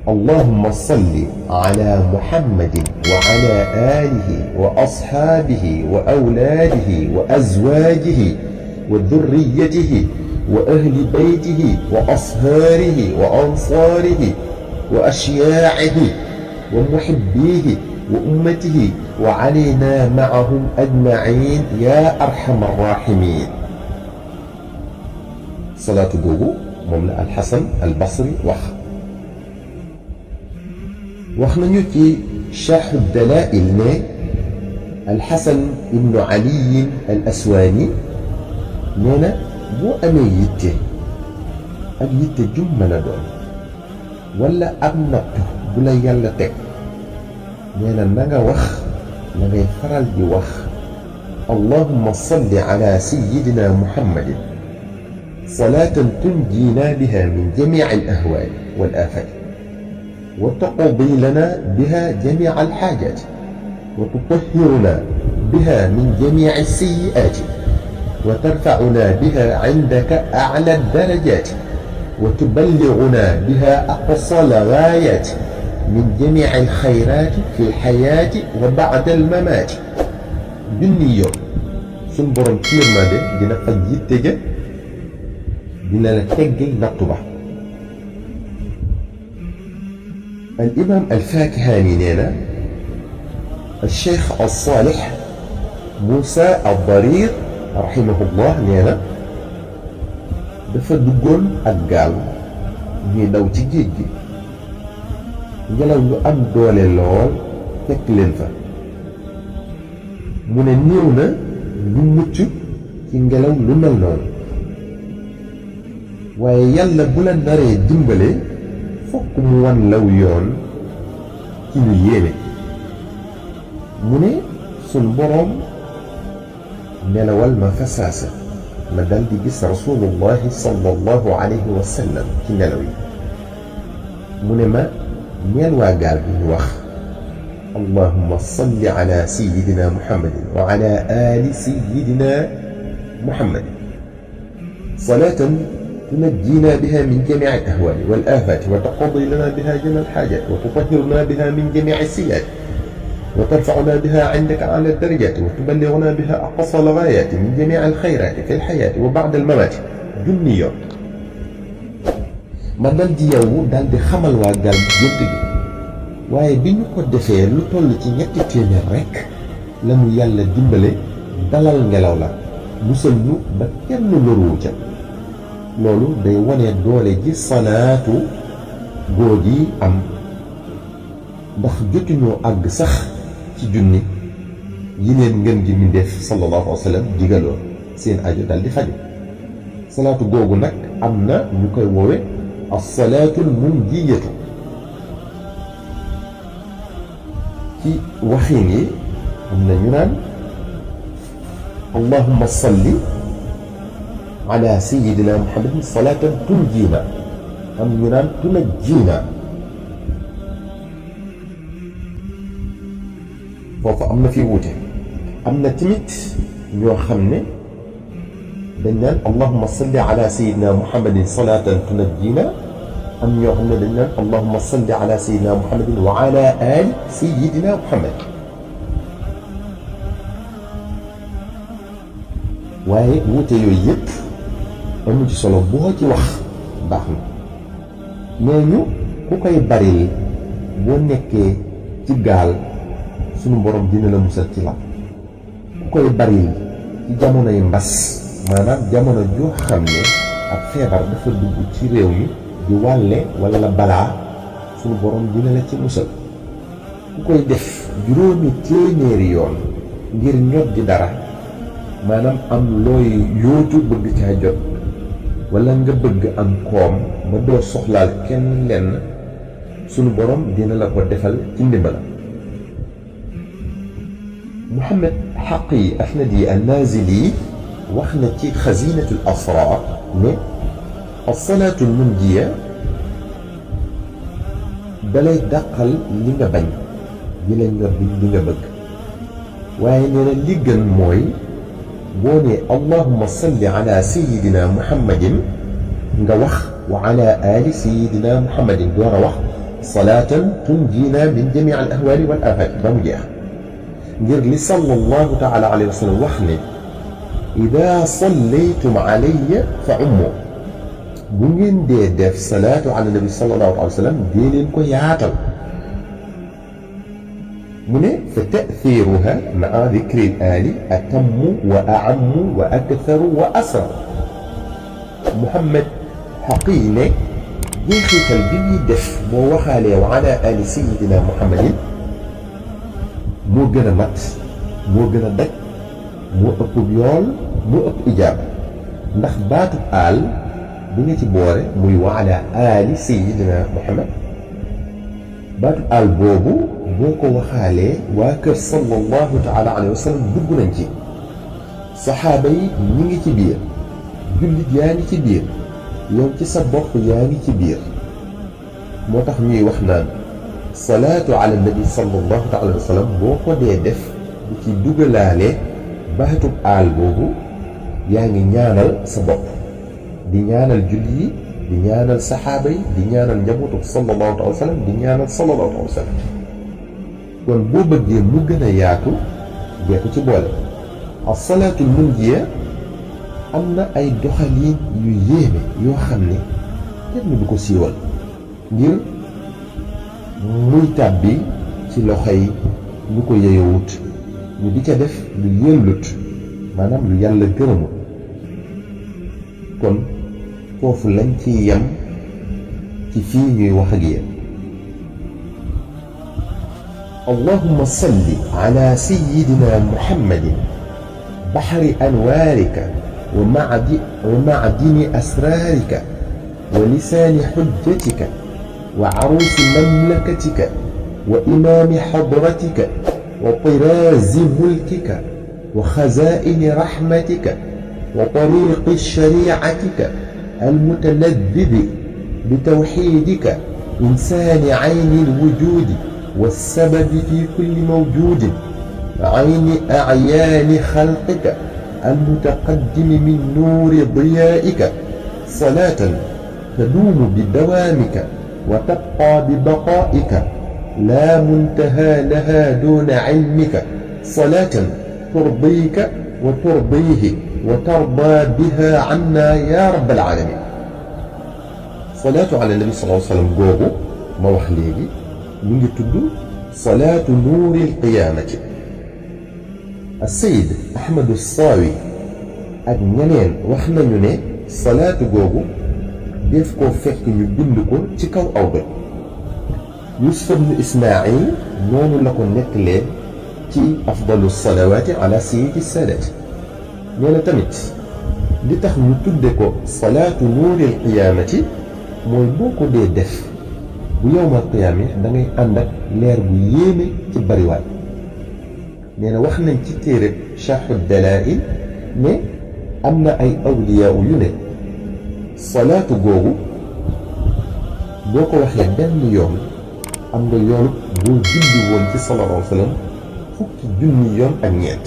اللهم صل على محمد وعلى آله وأصحابه وأولاده وأزواجه وذريته وأهل بيته وأصهاره وأنصاره وأشياعه ومحبيه وأمته وعلينا معهم أجمعين يا أرحم الراحمين. صلاة بوبو مملا الحسن البصري wax nañu ci Charh ad-Dalaa'il ne Al-Hasan ibnu Ali al-Aswaani nee na boo amee yitte ak yitte jum mën a doon wala ab natt bu la yàlla teg nee na na nga wax na ngay faral di wax allahumma salli ala sayyidina muhammadin salaatan tunjiina biha min jamiici al-ahwaali wal-aafaati وتقضي لنا بها جميع الحاجات وتطهرنا بها من جميع السيئات وترفعنا بها عندك أعلى الدرجات وتبلغنا بها أقصى الغايات من جميع الخيرات في الحياة وبعد الممات junni yoon suñ borom ci yërmande dina faj yitte ja dina la teggal nattu ba. الإمام الفاكهاني نينا الشيخ الصالح موسى الضرير رحمه الله نينا dafa duggoon ak gaal ñuy daw ci géej gi ngelaw lu am doole lool fekk leen fa mu ne néew na lu mucc ci ngelaw lu mel noonu waaye yàlla bu la naree dimbale fokk mu wan law yoon ci lu yéene mu ne sun boroom nelawal ma fasaasa ma dal di gis rasulullahi sallallahu alayhi wa sallam ci nelaw yi mu ne ma ñeel waa gaal bi ñu wax allahumma salli ala sayyidina muhammadin wa ala ali sayyidina muhammadin salatan تنجينا بها من جميع الأهوال والآفات وتقضي لنا بها جميع الحاجات وتطهرنا بها من جميع السيئات وترفعنا بها عندك أعلى الدرجات وتبلغنا بها أقصى الغايات من جميع الخيرات في الحياة وبعد الممات junni yoon ma dal di yow dal di xamal waa gaal gént gi waaye bi ñu ko defee lu toll ci 3 téeméer rekk la mu yàlla dimbale dalal ngelaw la musal ñu ba kenn loruwu ca loolu day wane doole ji salaatu góor yi am ndax jotuñoo àgg sax ci junni yi leen ngeen gi mindeef sallallahu alayhi wa sallam digaloon seen aju dal di faju salaatu googu nag am na ñu koy woowe as-salaatul munjiyatu ci waxiin yi am na ñu naan allahumma salli ala sayyidina muhammadin salatan tunjina am ñu naan tunajjina foofu am na fi wuute am na tamit ñoo xam ne dañ naan allahumma salli ala sayyidina muhammadin salatan tunajjina am ñoo xam ne dañ naan allahumma salli ala sayyidina muhammadin wa ala ali sayyidina muhammad waaye wuute yooyu yëpp amu ci solo boo ci wax baax na nee ñu ku koy baril boo nekkee ci gaal sunu borom dina la musal ci la ku koy baril ci jamonoy mbas maanaam jamono joo xam ne ak feebar dafa dugg ci réew mi di wàlle wala balaa sunu borom dina la ci musal ku koy def 5 téeméeri yoon ngir ñot di dara maanaam am looy yóotu bëgg caa jot wala nga bëgg am koom ba doo soxlaal kenn lenn sunu borom dina la ko defal ci ndimbala. Muhammad Haqi Afnadi an-Nazili wax na ci xazinatul asrar ne as-salaatul munjiya dalay dàqal li nga bañ li nga bëgg waaye nee na li gën mooy boo ne allahumma salli ala sayyidina muhammadin nga wax wa ala ali sayyidina muhammadin door a wax salaatan tunjina min jamii al ahwaali wal aafaat ba mu jeex ngir li sallallahu taala alayhi wa sallam wax ne ida sallaytum alayya fa ummu bu ngeen dee def salaatu ala nabi sallallahu alayhi wa sallam dee leen ko yaatal mu ne fa ta'thiruha maa dikri al-aali atammu wa a'ammu wa aktharu wa asra Muhammad xaqi ne jeexital bi ñuy def boo waxaalee wa ala ali sayyidina Muhammadin moo gën a mat moo gën a daj moo ëpp yool moo ëpp ijaaba ndax baatu aal bi nga ci boore muy wa ala ali sayyidina Muhammad baatu aal boobu boo ko waxaalee waa kër sallallahu taala alayhi wa sallam dugg nañ ci saxaaba yi ñi ngi ci biir jullit yaa ngi ci biir yow ci sa bopp yaa ngi ci biir moo tax ñuy wax naan salaatu ala nabi sallallahu taala alayhi wa sallam boo ko dee def bu ci dugalaale baatub aal boobu yaa ngi ñaanal sa bopp di ñaanal jullit yi di ñaanal saxaaba yi di ñaanal njabootu sallallahu alayhi wa sallam di ñaanal sallallahu alayhi wa sallam kon boo bëggee mu gën a yaatu dee ko ci boole as-salaatul munjiya am na ay doxalin yu yéeme yoo xam ne kenn du ko siiwal ngir muy tàbbi ci loxoy ñu ko yeyowut ñu di ca def lu yellut maanaam lu yàlla gërëmul kon foofu lañ ci yem ci fii ñuy wax ak yéen allahumma salli ala sayyidina muhammadin bahri anwarika ومعدن أسرارك ولسان حجتك وعروس مملكتك وإمام حضرتك وطراز ملكك وخزائن رحمتك وطريق شريعتك المتلذذ بتوحيدك إنسان عين الوجود والسبب في كل موجود عين أعيان خلقك المتقدم من نور ضيائك صلاة تدوم بدوامك وتبقى ببقائك لا منتهى لها دون علمك صلاة ترضيك وترضيه وترضى بها عنا يا رب العالمين صلاة على النبي صلى الله عليه وسلم googu ma wax léegi mu ngi tudd صلاة نور القيامة السيد أحمد الصاوي ak ñeneen wax nañu ne salaatu googu def ko fekk ñu bind ko ci kaw aw doj Yusuf ibn Ismaïl noonu la ko nettalee ci afdalu salawaati ala sayyidi saadaati nee na tamit li tax ñu tudde ko salaatu nuuril qiyaamati mooy boo ko dee def bu yawmal qiyaama da ngay ànd ak leer bu yéeme ci bariwaay nee na wax nañ ci téere Sharh ad-Dalaa'il ne am na ay awliyaa yu ne salaatu googu boo ko waxee benn yoon am nga yoon boo julli woon ci sallallahu alayhi wa sallam fukki junni yoon ak ñeent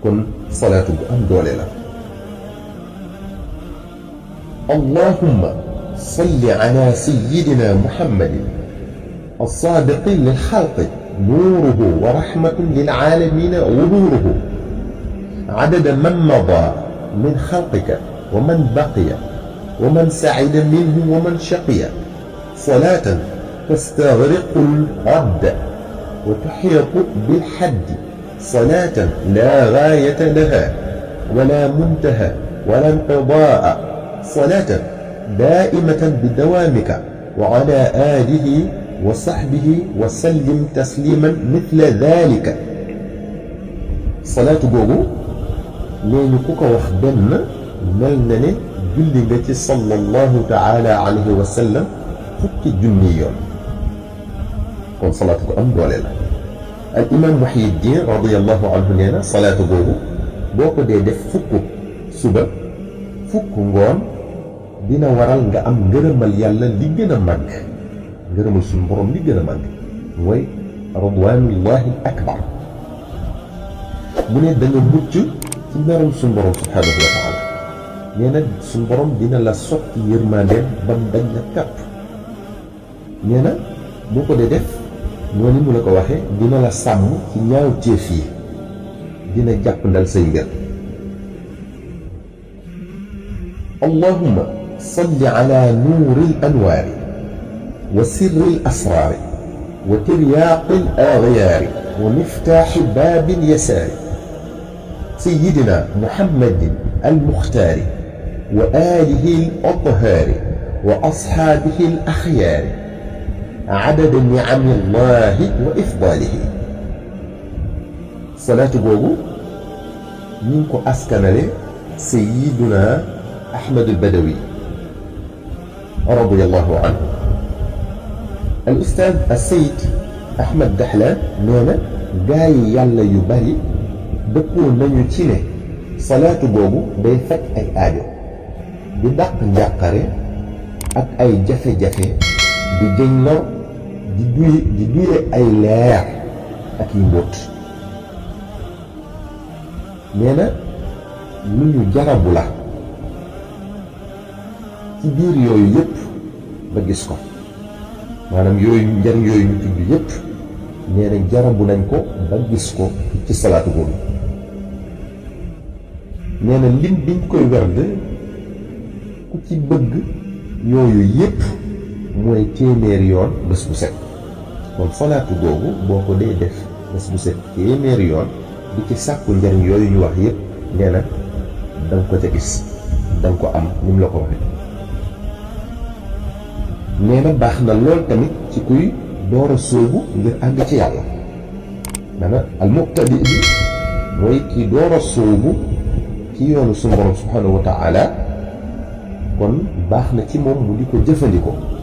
kon salaatu bu am doole la allahumma salli ala sayyidina muhammadin as-saadiqi lil xalqi nuuruhu wa rahmatun lil aalamiina wuduuruhu عدد من مضى من خلقك ومن بقي ومن سعد منه ومن شقي صلاة تستغرق الرد وتحيط بالحد صلاة لا غاية لها ولا منتهى ولا انقضاء صلاة دائمة بدوامك وعلى آله وصحبه وسلم تسليما مثل ذلك صلاة جوجو léegi ku ko wax benn mel na ne julli nga ci sallallahu taala alayhi wa sallam fukki junni yoon kon salaatu ko am doole la al imam Muhyiddin radiyallahu anhu nee na salaatu boobu boo ko dee def fukk suba fukk ngoon dina waral nga am ngërëmal yàlla li gën a màgg ngërëmal suñu borom li gën a màgg mooy ridwanullahi akbar mu ne da nga mucc ci merum suñu borom subhanahu wa taala nee na suñu borom dina la sotti yërmandeem ba mu dañ la kàpp nee na boo ko dee def noonu mu la ko waxee dina la sàmm ci ñaaw téef yi dina jàpp ndal say mbir allahumma salli ala nuuri al anwaari wa sirri al asraari wa tiryaaqi al aghyaari wa miftaaxi baabi al yasaari sayyidina muhammadin al muxtaari wa aalihi al athaari wa ashaabihi al axyaari adada niami llahi wa ifdaalihi. salaatu boobu ñu ngi ko askanale sayyiduna Ahmad al-Badawi radiyallahu anhu. al ustaaz as-Sayyid Ahmad Dahlan nee na gaa yi yàlla yu bari dëppoo nañu ci ne salaatu boobu day faj ay aajo di dàq njàqare ak ay jafe-jafe di jëñ lor di duye ay leer ak yi mbóot. nee na lu ñu jarabu la ci biir yooyu yëpp ba gis ko maanaam yooyu njariñ yooyu ñu tudd yëpp nee na jarabu nañ ko ba gis ko ci salaatu boobu. nee na lim biñ koy werd ku ci bëgg yooyu yëpp mooy téeméeri yoon bés bu set. kon salaatu boobu boo ko dee def bés bu set téeméeri yoon di ci sàkku njariñ yooyu ñu wax yëpp nee na danga ko ca gis danga ko am ni mu la ko waxee. nee na baax na lool tamit ci kuy door a sóobu ngir àgg ci yàlla. maanaam al muqtadi bi mooy kii door a sóobu ci yoonu sunu borom subhanahu wa taala kon baax na ci moom mu di ko jëfandikoo.